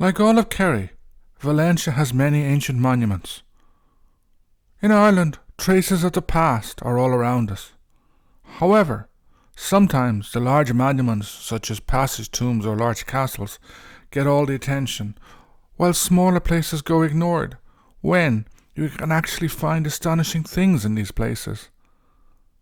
Like all of Kerry, Valentia has many ancient monuments. In Ireland, traces of the past are all around us. However, sometimes the larger monuments, such as passage tombs or large castles, get all the attention, while smaller places go ignored, when you can actually find astonishing things in these places.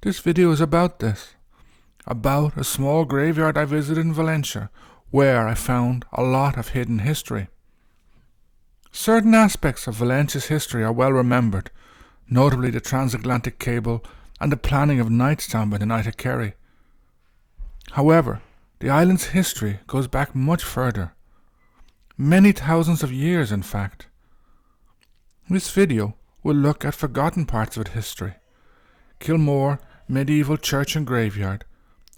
This video is about this, about a small graveyard I visited in Valentia, where I found a lot of hidden history. Certain aspects of Valentia's history are well remembered, notably the transatlantic cable and the planning of Knightstown by the Knight of Kerry. However, the island's history goes back much further, many thousands of years in fact. This video will look at forgotten parts of its history. Kilmore medieval church and graveyard,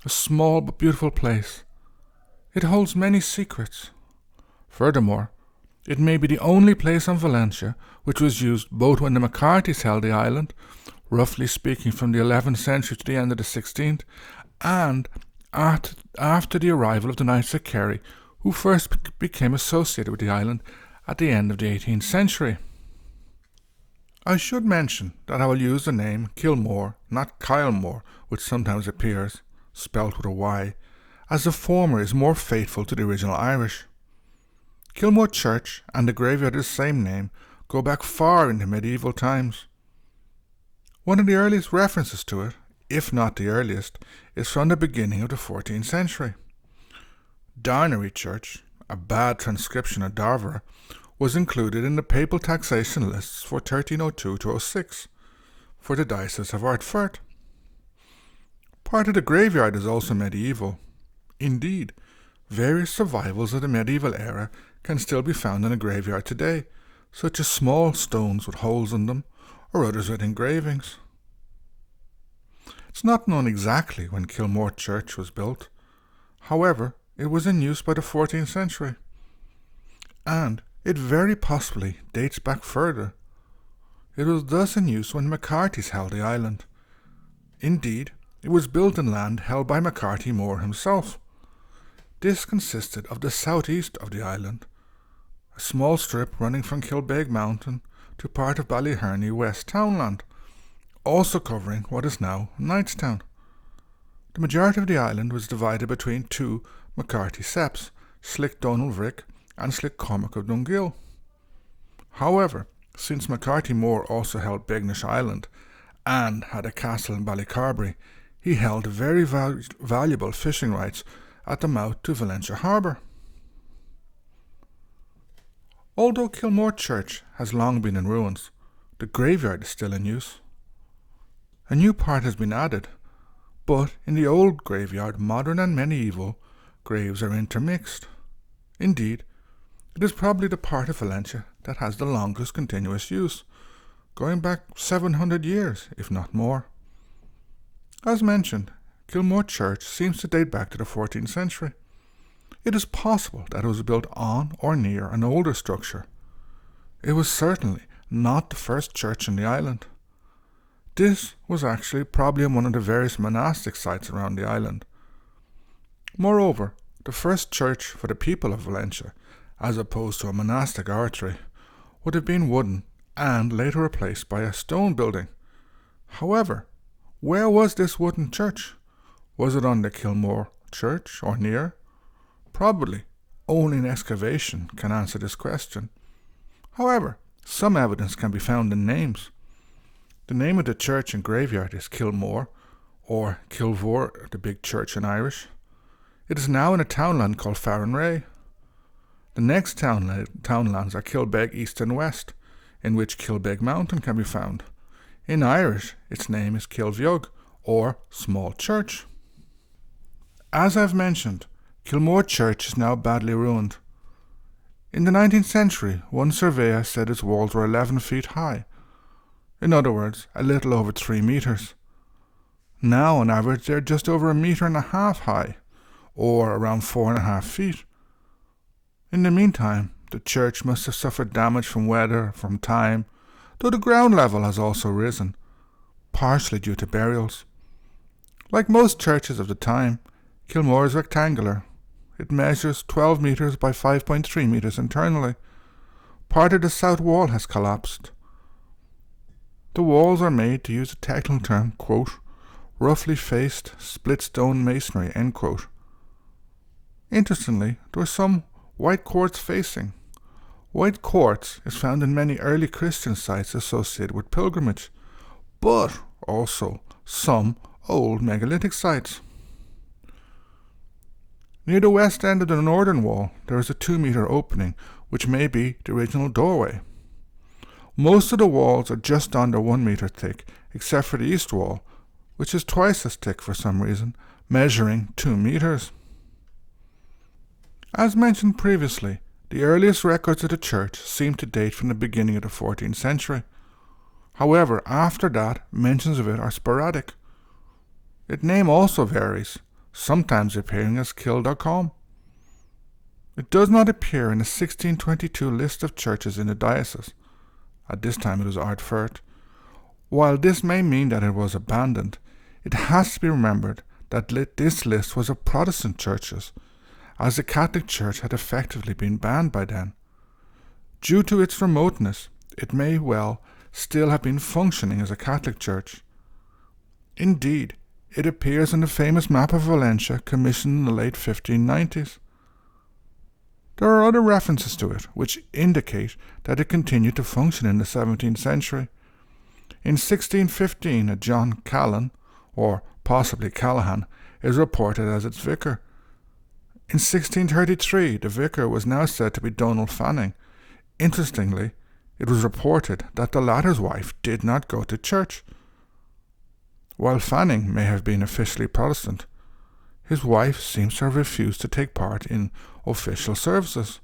a small but beautiful place. It holds many secrets. Furthermore, it may be the only place on Valentia which was used both when the MacCarthys held the island, roughly speaking from the 11th century to the end of the 16th, and after the arrival of the Knights of Kerry, who first became associated with the island at the end of the 18th century. I should mention that I will use the name Kilmore, not Kilmore, which sometimes appears, spelt with a Y, as the former is more faithful to the original Irish. Kilmore Church and the graveyard of the same name go back far into medieval times. One of the earliest references to it, if not the earliest, is from the beginning of the 14th century. Darnary Church, a bad transcription of Darver, was included in the papal taxation lists for 1302-06 for the Diocese of Ardfert. Part of the graveyard is also medieval. Indeed, various survivals of the medieval era can still be found in a graveyard today, such as small stones with holes in them, or others with engravings. It's not known exactly when Kilmore Church was built. However, it was in use by the 14th century, and it very possibly dates back further. It was thus in use when MacCarthys held the island. Indeed, it was built in land held by MacCarthy More himself. This consisted of the southeast of the island, a small strip running from Kilbeg Mountain to part of Ballyherney West Townland, also covering what is now Knightstown. The majority of the island was divided between two MacCarthy septs, Slick Donald Vrick and Slick Cormac of Dungill. However, since MacCarthy More also held Begnish Island and had a castle in Ballycarbery, he held very valuable fishing rights at the mouth to Valentia Harbour. Although Kilmore Church has long been in ruins, the graveyard is still in use. A new part has been added, but in the old graveyard modern and medieval graves are intermixed. Indeed, it is probably the part of Valentia that has the longest continuous use, going back 700 years, if not more. As mentioned, Kilmore Church seems to date back to the 14th century. It is possible that it was built on or near an older structure. It was certainly not the first church in the island. This was actually probably on one of the various monastic sites around the island. Moreover, the first church for the people of Valentia, as opposed to a monastic oratory, would have been wooden and later replaced by a stone building. However, where was this wooden church? Was it on the Kilmore Church or near? Probably only an excavation can answer this question. However, some evidence can be found in names. The name of the church and graveyard is Kilmore, or Kilvore, the big church in Irish. It is now in a townland called Farranray. The next townlands are Kilbeg East and West, in which Kilbeg Mountain can be found. In Irish, its name is Kilviog, or Small Church. As I've mentioned, Kilmore Church is now badly ruined. In the 19th century, one surveyor said its walls were 11 feet high. In other words, a little over 3 meters. Now, on average, they're just over 1.5 meters high, or around 4.5 feet. In the meantime, the church must have suffered damage from weather, from time, though the ground level has also risen, partially due to burials. Like most churches of the time, Kilmore is rectangular. It measures 12 metres by 5.3 metres internally. Part of the south wall has collapsed. The walls are made, to use a technical term, quote, roughly faced split stone masonry, end quote. Interestingly, there was some white quartz facing. White quartz is found in many early Christian sites associated with pilgrimage, but also some old megalithic sites. Near the west end of the northern wall, there is a 2-metre opening, which may be the original doorway. Most of the walls are just under 1 metre thick, except for the east wall, which is twice as thick for some reason, measuring 2 metres. As mentioned previously, the earliest records of the church seem to date from the beginning of the 14th century. However, after that, mentions of it are sporadic. Its name also varies, sometimes appearing as Kill.com. It does not appear in the 1622 list of churches in the diocese. At this time it was Ardfert. While this may mean that it was abandoned, it has to be remembered that this list was of Protestant churches, as the Catholic Church had effectively been banned by then. Due to its remoteness, it may well still have been functioning as a Catholic church. Indeed, it appears on the famous map of Valentia commissioned in the late 1590s. There are other references to it which indicate that it continued to function in the 17th century. In 1615, a John Callan, or possibly Callahan, is reported as its vicar. In 1633, the vicar was now said to be Donald Fanning. Interestingly, it was reported that the latter's wife did not go to church. While Fanning may have been officially Protestant, his wife seems to have refused to take part in official services.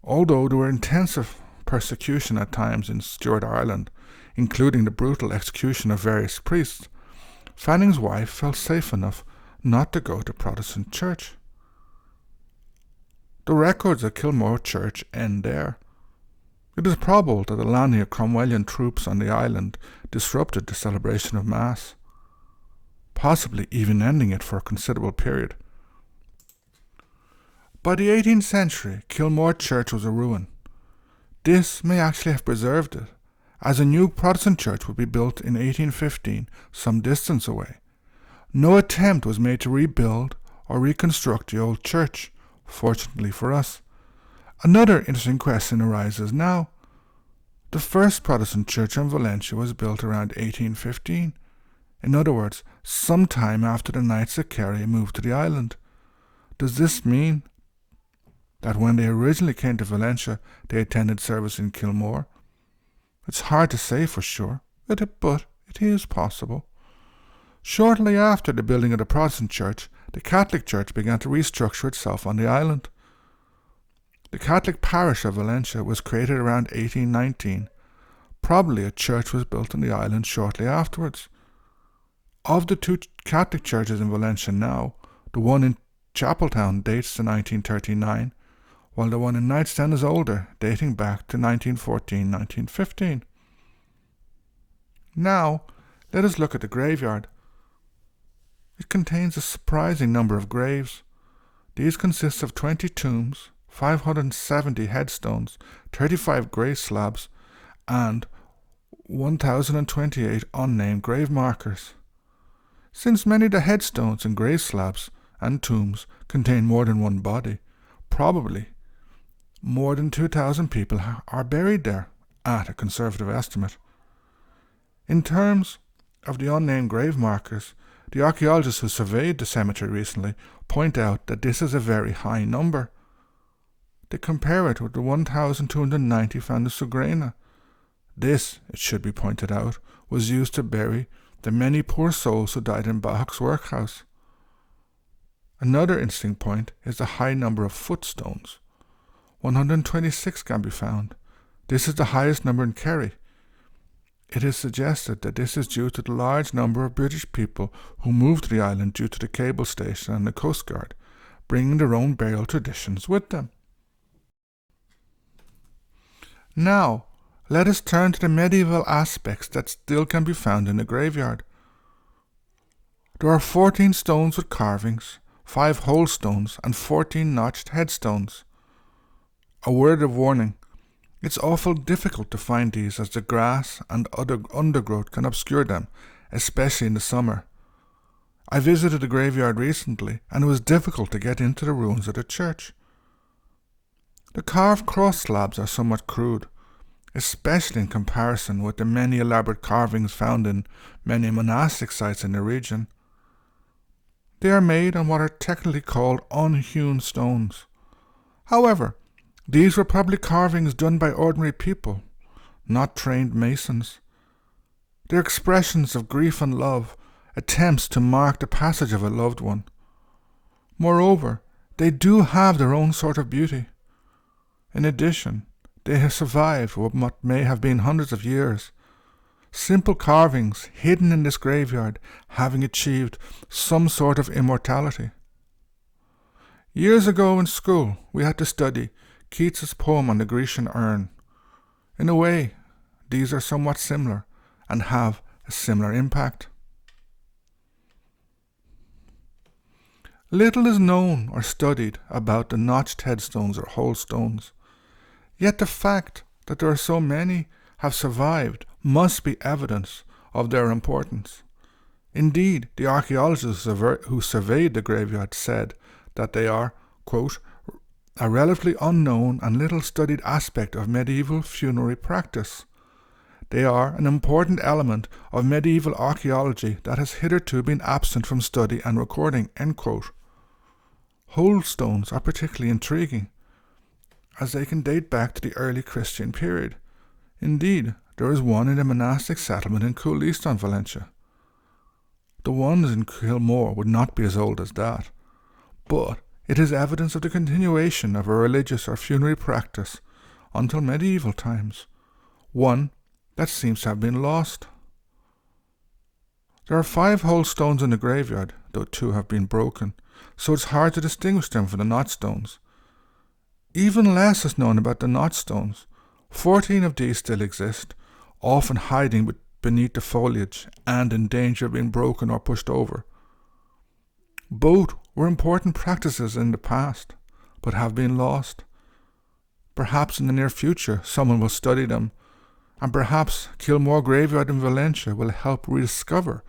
Although there were intensive persecution at times in Stuart Ireland, including the brutal execution of various priests, Fanning's wife felt safe enough not to go to Protestant church. The records of Kilmore Church end there. It is probable that the landing of Cromwellian troops on the island disrupted the celebration of Mass, possibly even ending it for a considerable period. By the 18th century, Kilmore Church was a ruin. This may actually have preserved it, as a new Protestant church would be built in 1815, some distance away. No attempt was made to rebuild or reconstruct the old church, fortunately for us. Another interesting question arises now. The first Protestant church in Valentia was built around 1815. In other words, sometime after the Knights of Kerry moved to the island. Does this mean that when they originally came to Valentia, they attended service in Kilmore? It's hard to say for sure, but it is possible. Shortly after the building of the Protestant church, the Catholic Church began to restructure itself on the island. The Catholic parish of Valentia was created around 1819. Probably a church was built on the island shortly afterwards. Of the two Catholic churches in Valentia now, the one in Chapeltown dates to 1939, while the one in Knightstown is older, dating back to 1914-1915. Now, let us look at the graveyard. It contains a surprising number of graves. These consist of 20 tombs, 570 headstones, 35 grave slabs, and 1,028 unnamed grave markers. Since many of the headstones and grave slabs and tombs contain more than one body, probably more than 2,000 people are buried there, at a conservative estimate. In terms of the unnamed grave markers, the archaeologists who surveyed the cemetery recently point out that this is a very high number. They compare it with the 1,290 found in Sugrena. This, it should be pointed out, was used to bury the many poor souls who died in Bahak's workhouse. Another interesting point is the high number of footstones. 126 can be found. This is the highest number in Kerry. It is suggested that this is due to the large number of British people who moved to the island due to the cable station and the Coast Guard, bringing their own burial traditions with them. Now, let us turn to the medieval aspects that still can be found in the graveyard. There are 14 stones with carvings, 5 whole stones, and 14 notched headstones. A word of warning, it's awful difficult to find these as the grass and other undergrowth can obscure them, especially in the summer. I visited the graveyard recently, and it was difficult to get into the ruins of the church. The carved cross slabs are somewhat crude, especially in comparison with the many elaborate carvings found in many monastic sites in the region. They are made on what are technically called unhewn stones. However, these were probably carvings done by ordinary people, not trained masons. They're expressions of grief and love, attempts to mark the passage of a loved one. Moreover, they do have their own sort of beauty. In addition, they have survived what may have been hundreds of years. Simple carvings hidden in this graveyard having achieved some sort of immortality. Years ago in school, we had to study Keats's poem on the Grecian urn. In a way, these are somewhat similar and have a similar impact. Little is known or studied about the notched headstones or whole stones. Yet the fact that there are so many have survived must be evidence of their importance. Indeed, the archaeologists who surveyed the graveyard said that they are, quote, a relatively unknown and little studied aspect of medieval funerary practice. They are an important element of medieval archaeology that has hitherto been absent from study and recording, end quote. Whole stones are particularly intriguing, as they can date back to the early Christian period. Indeed, there is one in a monastic settlement in Knightstown, Valentia. The ones in Kilmore would not be as old as that, but it is evidence of the continuation of a religious or funerary practice until medieval times, one that seems to have been lost. There are 5 whole stones in the graveyard, though 2 have been broken, so it's hard to distinguish them from the notch stones. Even less is known about the notch stones. 14 of these still exist, often hiding beneath the foliage and in danger of being broken or pushed over. Both were important practices in the past, but have been lost. Perhaps in the near future someone will study them, and perhaps Kilmore Graveyard in Valentia will help rediscover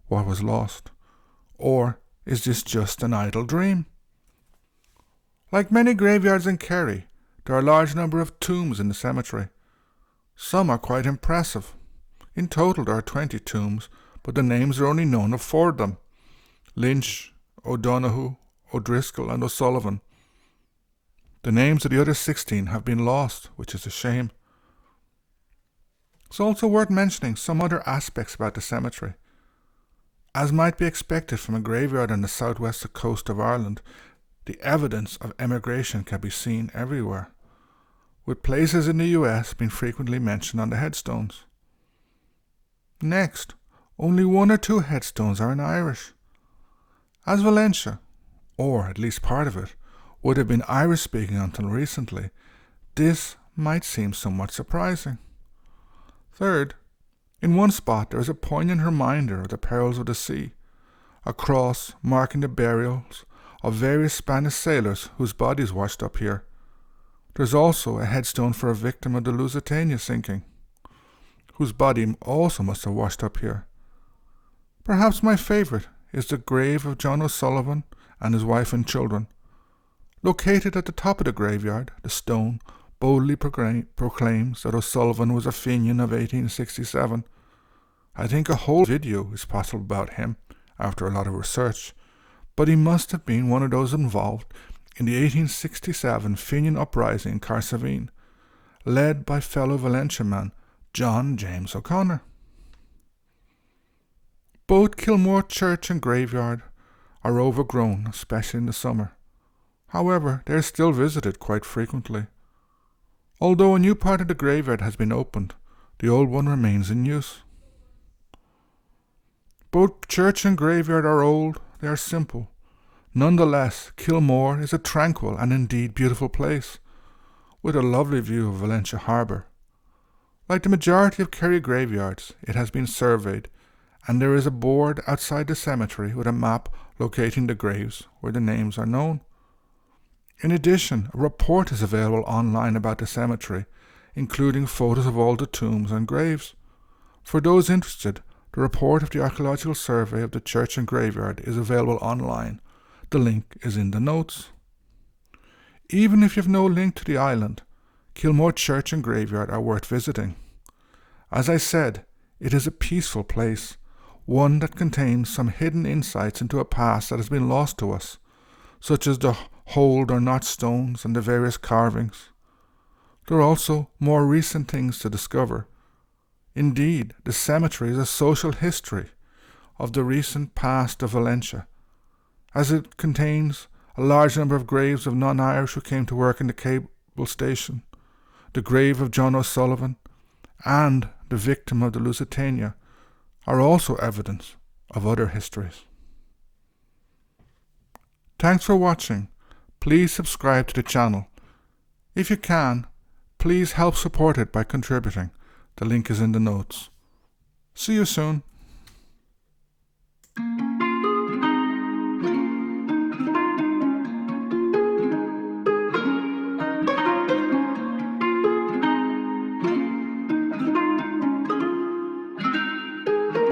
what was lost. Or is this just an idle dream? Like many graveyards in Kerry, there are a large number of tombs in the cemetery. Some are quite impressive. In total there are 20 tombs, but the names are only known of 4 of them: Lynch, O'Donoghue, O'Driscoll and O'Sullivan. The names of the other 16 have been lost, which is a shame. It's also worth mentioning some other aspects about the cemetery. As might be expected from a graveyard on the southwest coast of Ireland, the evidence of emigration can be seen everywhere, with places in the US being frequently mentioned on the headstones. Next, only 1 or 2 headstones are in Irish. As Valentia, or at least part of it, would have been Irish-speaking until recently, this might seem somewhat surprising. Third, in one spot there is a poignant reminder of the perils of the sea, a cross marking the burials of various Spanish sailors whose bodies washed up here. There's also a headstone for a victim of the Lusitania sinking, whose body also must have washed up here. Perhaps my favourite is the grave of John O'Sullivan and his wife and children. Located at the top of the graveyard, the stone boldly proclaims that O'Sullivan was a Fenian of 1867. I think a whole video is possible about him after a lot of research, but he must have been one of those involved in the 1867 Fenian uprising in Carsavine, led by fellow Valentia man John James O'Connor. Both Kilmore Church and graveyard are overgrown, especially in the summer. However, they are still visited quite frequently. Although a new part of the graveyard has been opened, the old one remains in use. Both church and graveyard are old, they are simple. Nonetheless, Kilmore is a tranquil and indeed beautiful place, with a lovely view of Valentia Harbour. Like the majority of Kerry graveyards, it has been surveyed, and there is a board outside the cemetery with a map locating the graves where the names are known. In addition, a report is available online about the cemetery, including photos of all the tombs and graves. For those interested, the report of the Archaeological Survey of the church and graveyard is available online. The link is in the notes. Even if you have no link to the island, Kilmore Church and Graveyard are worth visiting. As I said, it is a peaceful place, one that contains some hidden insights into a past that has been lost to us, such as the hold or notch stones and the various carvings. There are also more recent things to discover. Indeed, the cemetery is a social history of the recent past of Valentia, as it contains a large number of graves of non-Irish who came to work in the cable station, the grave of John O'Sullivan, and the victim of the Lusitania are also evidence of other histories. Thanks for watching. Please subscribe to the channel. If you can, please help support it by contributing. The link is in the notes. See you soon.